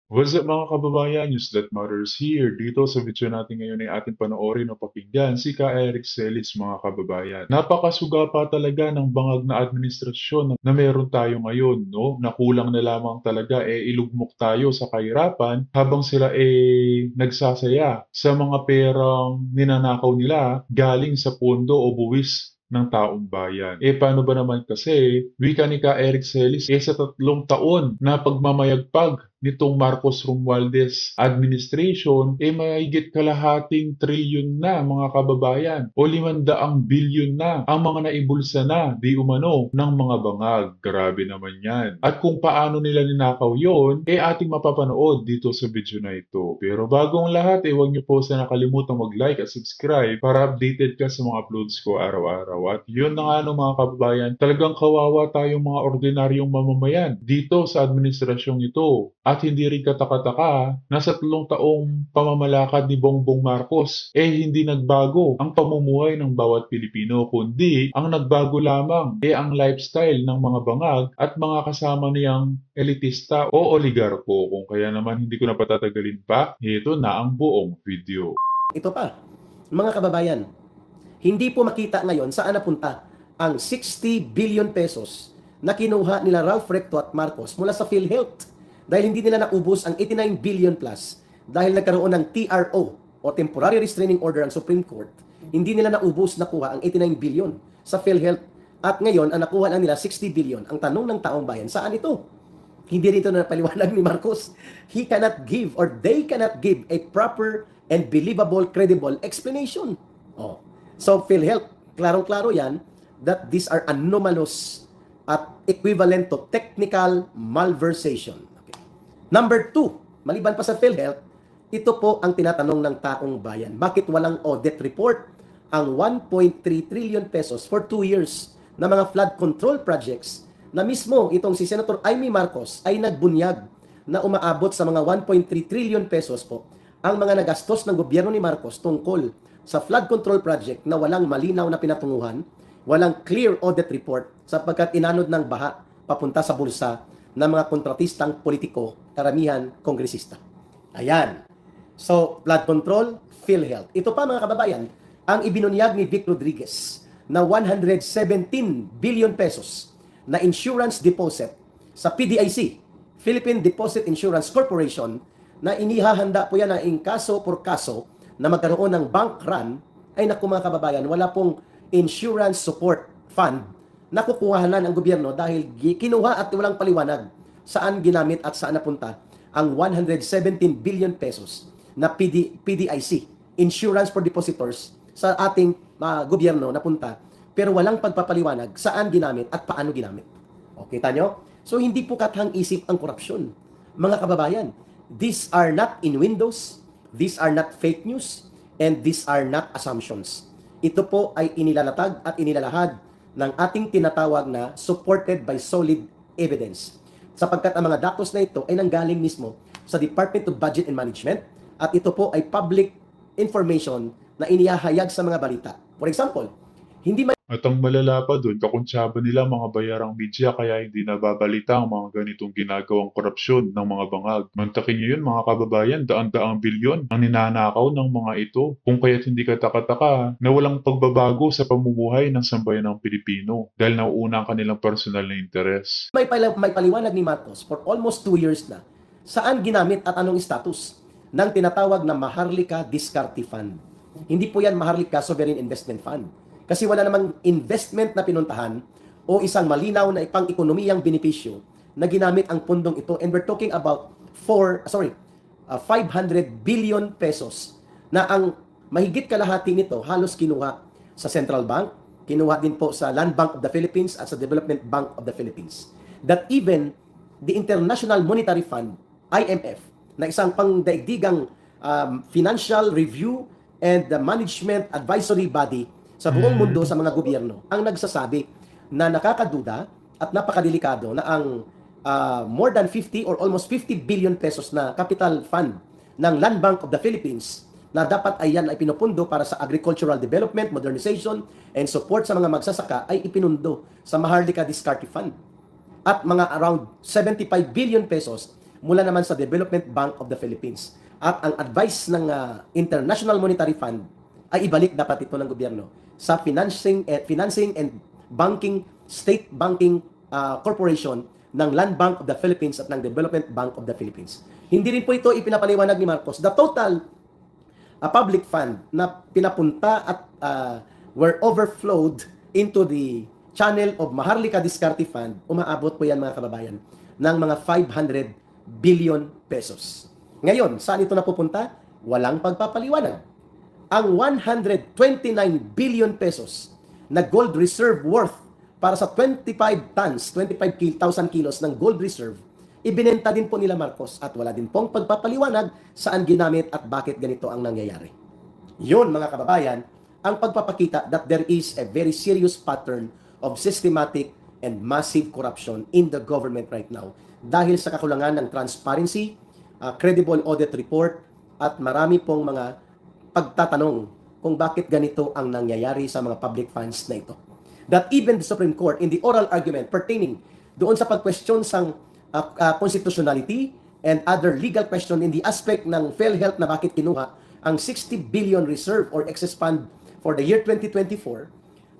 What's up mga kababayan? News that matters here. Dito sa video natin ngayon ay ating panoorin o pakinggan si Ka Eric Celis mga kababayan. Napakasuga pa talaga ng bangag na administrasyon na meron tayo ngayon, no? Nakulang na lamang talaga ilugmok tayo sa kahirapan habang sila nagsasaya sa mga perang ninanakaw nila galing sa pondo o buwis ng taong bayan. Paano ba naman kasi, wika ni Ka Eric Celis, sa 3 taon na pagmamayagpag nitong Marcos Romualdez administration, mahigit kalahating trilyon na mga kababayan o 500 bilyon na ang mga naibulsa na di umano ng mga bangag. Grabe naman yan. At kung paano nila ninakaw yon, ating mapapanood dito sa video na ito. Pero bagong lahat, huwag niyo po sana nakalimutan mag-like at subscribe para updated ka sa mga uploads ko araw-araw. At yun na nga no, mga kababayan, talagang kawawa tayong mga ordinaryong mamamayan dito sa administrasyong ito. At hindi rin katakataka na sa 3 taong pamamalakad ni Bongbong Marcos, hindi nagbago ang pamumuhay ng bawat Pilipino, kundi ang nagbago lamang ang lifestyle ng mga bangag at mga kasama niyang elitista o oligarko. Kung kaya naman hindi ko na patatagalin pa, ito na ang buong video. Ito pa, mga kababayan, hindi po makita ngayon saan napunta ang 60 billion pesos na kinuha nila Ralph Recto at Marcos mula sa PhilHealth dahil hindi nila naubos ang 89 billion plus dahil nagkaroon ng TRO o Temporary Restraining Order ang Supreme Court. Hindi nila naubos nakuha ang 89 billion sa PhilHealth at ngayon ang nakuha lang nila 60 billion. Ang tanong ng taong bayan, saan ito? Hindi rito na paliwanag ni Marcos. He cannot give or they cannot give a proper and believable, credible explanation. Oh. So PhilHealth, klarong-klaro yan that these are anomalous at equivalent to technical malversation. Okay. Number 2, maliban pa sa PhilHealth, ito po ang tinatanong ng taong bayan. Bakit walang audit report ang 1.3 trillion pesos for 2 years na mga flood control projects na mismo itong si Senator Amy Marcos ay nagbunyag na umaabot sa mga 1.3 trillion pesos po ang mga nagastos ng gobyerno ni Marcos tungkol sa flood control project na walang malinaw na pinatunguhan, walang clear audit report sapagkat inanod ng baha papunta sa bulsa ng mga kontratistang politiko, karamihan kongresista. Ayan. So, flood control, PhilHealth. Ito pa mga kababayan, ang ibinunyag ni Vic Rodriguez na 117 billion pesos na insurance deposit sa PDIC, Philippine Deposit Insurance Corporation, na inihahanda po yan na kaso por kaso na magkaroon ng bank run, ay naku mga kababayan, wala pong insurance support fund na kukuhanan ng gobyerno dahil kinuha at walang paliwanag saan ginamit at saan napunta ang 117 billion pesos na PDIC, Insurance for Depositors, sa ating gobyerno napunta, pero walang pagpapaliwanag saan ginamit at paano ginamit. Okay, tanyo? So, hindi po kathang isip ang korupsyon. Mga kababayan, these are not innuendos, these are not fake news, and these are not assumptions. Ito po ay inilalatag at inilalahad ng ating tinatawag na supported by solid evidence. Sapagkat ang mga datos na ito ay nanggaling mismo sa Department of Budget and Management at ito po ay public information na inihahayag sa mga balita. For example, hindi At ang malala pa dun, kakuntsaba nila mga bayarang media kaya hindi nababalita ang mga ganitong ginagawang korupsyon ng mga bangag. Mantakin nyo yun mga kababayan, daan-daang bilyon ang ninanakaw ng mga ito. Kung kaya't hindi katakataka na walang pagbabago sa pamumuhay ng sambayan ng Pilipino dahil nauuna ang kanilang personal na interes. may paliwanag ni Marcos for almost 2 years na saan ginamit at anong status ng tinatawag na Maharlika Diskarte Fund. Hindi po yan Maharlika Sovereign Investment Fund. Kasi wala namang investment na pinuntahan o isang malinaw na pang-ekonomiyang benepisyo na ginamit ang pundong ito. And we're talking about 500 billion pesos na ang mahigit kalahati nito halos kinuha sa Central Bank, kinuha din po sa Land Bank of the Philippines at sa Development Bank of the Philippines. That even the International Monetary Fund, IMF, na isang pangdaigdigang financial review and the management advisory body sa buong mundo sa mga gobyerno, ang nagsasabi na nakakaduda at napakadelikado na ang more than 50 or almost 50 billion pesos na capital fund ng Land Bank of the Philippines na dapat ay yan ay pinupundo para sa agricultural development, modernization, and support sa mga magsasaka ay ipinundo sa Maharlika Diskarte Fund. At mga around 75 billion pesos mula naman sa Development Bank of the Philippines. At ang advice ng International Monetary Fund ay ibalik dapat ito ng gobyerno sa financing and banking, state banking corporation ng Land Bank of the Philippines at ng Development Bank of the Philippines. Hindi rin po ito ipinapaliwanag ni Marcos. The total public fund na pinapunta at were overflowed into the channel of Maharlika Diskarte Fund, umaabot po yan mga kababayan, ng mga 500 billion pesos. Ngayon, saan ito napupunta? Walang pagpapaliwanag. Ang 129 billion pesos na gold reserve worth para sa 25 tons, 25,000 kilos ng gold reserve, ibinenta din po nila Marcos at wala din pong pagpapaliwanag saan ginamit at bakit ganito ang nangyayari. Yun mga kababayan, ang pagpapakita that there is a very serious pattern of systematic and massive corruption in the government right now dahil sa kakulangan ng transparency, credible audit report, at marami pong mga pagtatanong kung bakit ganito ang nangyayari sa mga public funds na ito. That even the Supreme Court in the oral argument pertaining doon sa pag-question sa constitutionality and other legal question in the aspect ng PhilHealth na bakit kinuha ang 60 billion reserve or excess fund for the year 2024,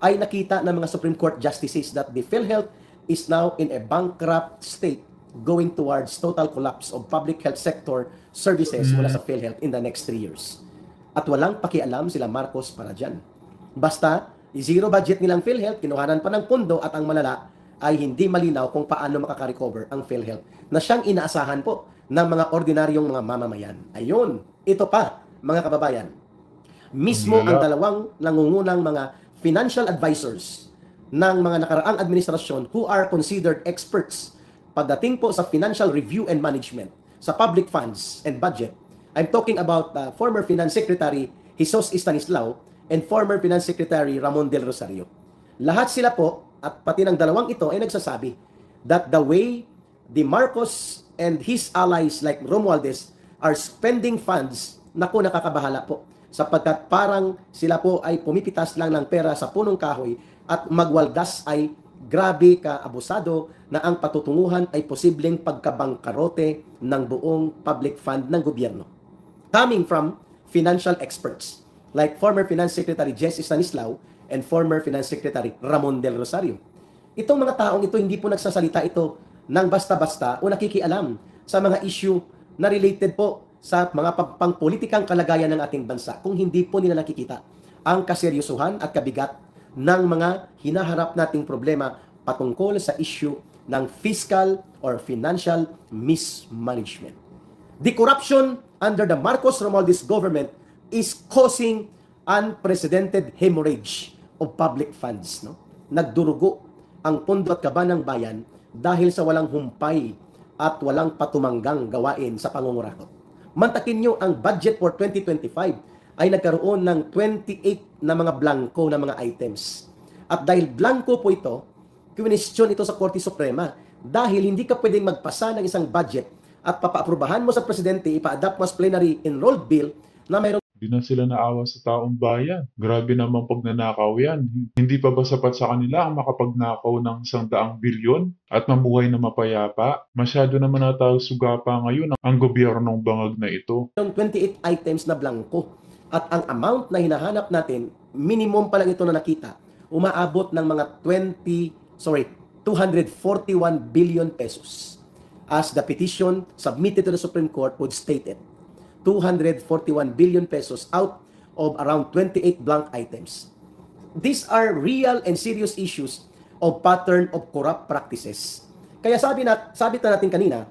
ay nakita ng mga Supreme Court justices that the PhilHealth is now in a bankrupt state going towards total collapse of public health sector services mula sa PhilHealth in the next 3 years. At walang pakialam sila Marcos para dyan. Basta, zero budget nilang PhilHealth, kinuhanan pa ng pondo at ang malala ay hindi malinaw kung paano makaka-recover ang PhilHealth na siyang inaasahan po ng mga ordinaryong mga mamamayan. Ayun, ito pa, mga kababayan. Mismo ang dalawang nangungunang mga financial advisors ng mga nakaraang administrasyon who are considered experts pagdating po sa financial review and management sa public funds and budget. I'm talking about former Finance Secretary Jesus Estanislao and former Finance Secretary Ramon Del Rosario. Lahat sila po, at pati ng dalawang ito ay nagsasabi that the way the Marcos and his allies like Romualdez are spending funds, naku, nakakabahala po. Sapagkat parang sila po ay pumipitas lang ng pera sa punong kahoy at magwaldas ay grabe ka abusado na ang patutunguhan ay posibleng pagkabangkarote ng buong public fund ng gobyerno. Coming from financial experts like former Finance Secretary Jesse Stanislao and former Finance Secretary Ramon Del Rosario. Itong mga taong ito, hindi po nagsasalita ito ng basta-basta o nakikialam sa mga issue na related po sa mga pangpolitikang kalagayan ng ating bansa kung hindi po nila nakikita ang kaseryosohan at kabigat ng mga hinaharap nating problema patungkol sa issue ng fiscal or financial mismanagement. The corruption under the Marcos Romualdez government is causing unprecedented hemorrhage of public funds. No? Nagdurugo ang pondo at kaba ng bayan dahil sa walang humpay at walang patumanggang gawain sa pangungurakot. Mantakin nyo ang budget for 2025 ay nagkaroon ng 28 na mga blanco na mga items. At dahil blanco po ito, kwinestyon ito sa Korte Suprema dahil hindi ka pwedeng magpasa ng isang budget at papaaprubahan mo sa presidente, ipa-adapt mo as plenary enrolled bill na mayroon. Di na sila naawa sa taong bayan. Grabe naman pag nanakaw yan. Hindi pa ba sapat sa kanila ang makapagnakaw ng 100 bilyon at mamuhay na mapayapa? Masyado naman natawag sugapa ngayon ang gobyernong bangag na ito. 28 items na blanco. At ang amount na hinahanap natin, minimum pa lang ito na nakita, umaabot ng mga 241 billion pesos. As the petition submitted to the Supreme Court would state it. 241 billion pesos out of around 28 blank items. These are real and serious issues of pattern of corrupt practices. Kaya sabi na natin kanina,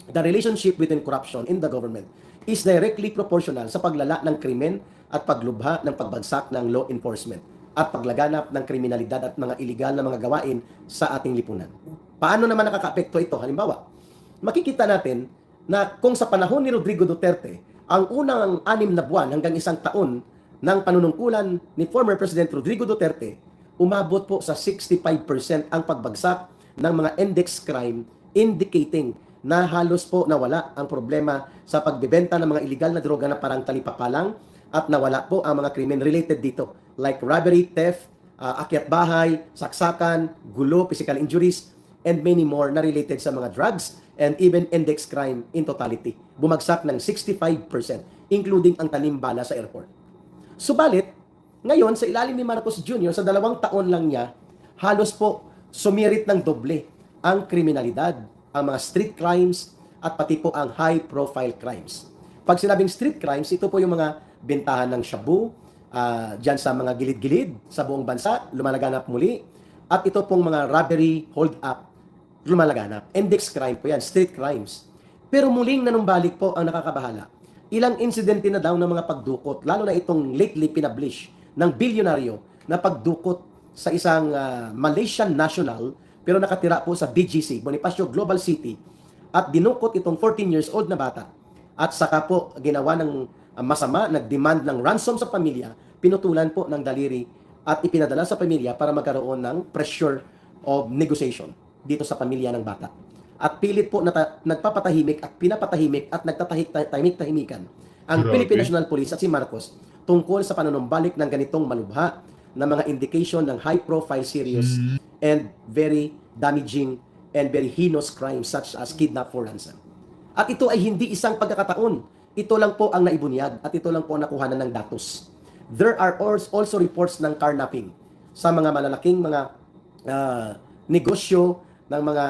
the relationship between corruption in the government is directly proportional sa paglala ng krimen at paglubha ng pagbagsak ng law enforcement at paglaganap ng kriminalidad at mga iligal na mga gawain sa ating lipunan. Paano naman nakakaapekto ito? Halimbawa, makikita natin na kung sa panahon ni Rodrigo Duterte, ang unang 6 na buwan hanggang 1 taon ng panunungkulan ni former President Rodrigo Duterte, umabot po sa 65% ang pagbagsak ng mga index crime, indicating na halos po nawala ang problema sa pagbebenta ng mga illegal na droga na parang talipapalang at nawala po ang mga krimen related dito like robbery, theft, akyat bahay, saksakan, gulo, physical injuries, and many more na related sa mga drugs and even index crime in totality. Bumagsak ng 65%, including ang tanimbala sa airport. Subalit, ngayon, sa ilalim ni Marcos Jr., sa 2 taon lang niya, halos po sumirit ng doble ang kriminalidad, ang mga street crimes, at pati po ang high-profile crimes. Pag sinabing street crimes, ito po yung mga bentahan ng shabu, dyan sa mga gilid-gilid sa buong bansa, lumalaganap muli. At ito pong mga robbery, hold-up, lumalaganap. Index crime po yan, street crimes. Pero muling nanumbalik po ang nakakabahala. Ilang insidente na daw ng mga pagdukot, lalo na itong lately pinablish ng bilyonaryo na pagdukot sa isang Malaysian national pero nakatira po sa BGC, Bonifacio Global City, at dinukot itong 14 years old na bata. At saka po ginawa ng masama, nag-demand ng ransom sa pamilya, pinutulan po ng daliri at ipinadala sa pamilya para magkaroon ng pressure of negotiation dito sa pamilya ng bata. At pilit po nagpapatahimik at pinapatahimik at nagtatahimik-tahimikan ang Grabe. Philippine National Police at si Marcos tungkol sa panunumbalik ng ganitong malubha na mga indication ng high-profile, serious, and very damaging and very heinous crimes such as kidnap for ransom. At ito ay hindi isang pagkakataon. Ito lang po ang naibunyag at ito lang po ang nakuhanan ng datos. There are also reports ng carnapping sa mga malalaking mga negosyo ng mga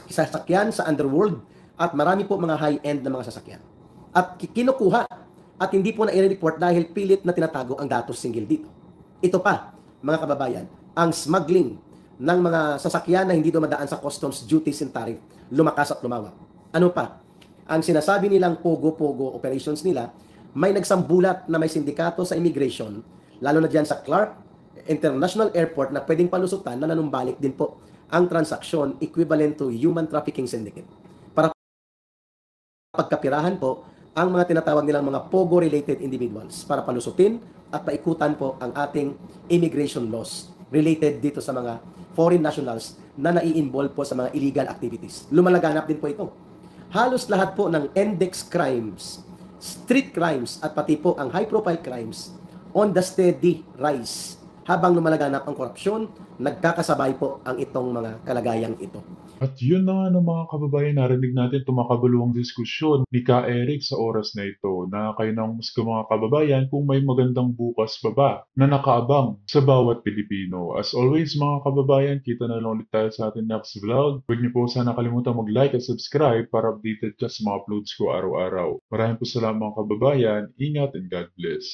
sasakyan sa underworld at marami po mga high-end na mga sasakyan. At kinukuha at hindi po na i-report dahil pilit na tinatago ang datos singgil dito. Ito pa, mga kababayan, ang smuggling ng mga sasakyan na hindi dumadaan sa customs duties and tariff, lumakas at lumawak. Ano pa? Ang sinasabi nilang pogo-pogo operations nila, may nagsambulat na may sindikato sa immigration, lalo na dyan sa Clark International Airport na pwedeng palusutan na nanumbalik din po ang transaksyon equivalent to human trafficking syndicate. Para pagkapirahan po ang mga tinatawag nilang mga pogo-related individuals para palusutin at paikutan po ang ating immigration laws related dito sa mga foreign nationals na nai-involve po sa mga illegal activities. Lumalaganap din po ito. Halos lahat po ng index crimes, street crimes, at pati po ang high-profile crimes on the steady rise. Habang lumalaganap ang korupsyon, nagkakasabay po ang itong mga kalagayang ito. At yun na nga ng mga kababayan, narinig natin tumakabuluhang diskusyon ni Ka Eric sa oras na ito na kayo ng mga kababayan kung may magandang bukas pa ba na nakaabang sa bawat Pilipino. As always mga kababayan, kita na lang ulit tayo sa ating next vlog. Huwag niyo po sana kalimutan mag-like at subscribe para updated ka sa mga uploads ko araw-araw. Maraming po salamat mga kababayan, ingat and God bless.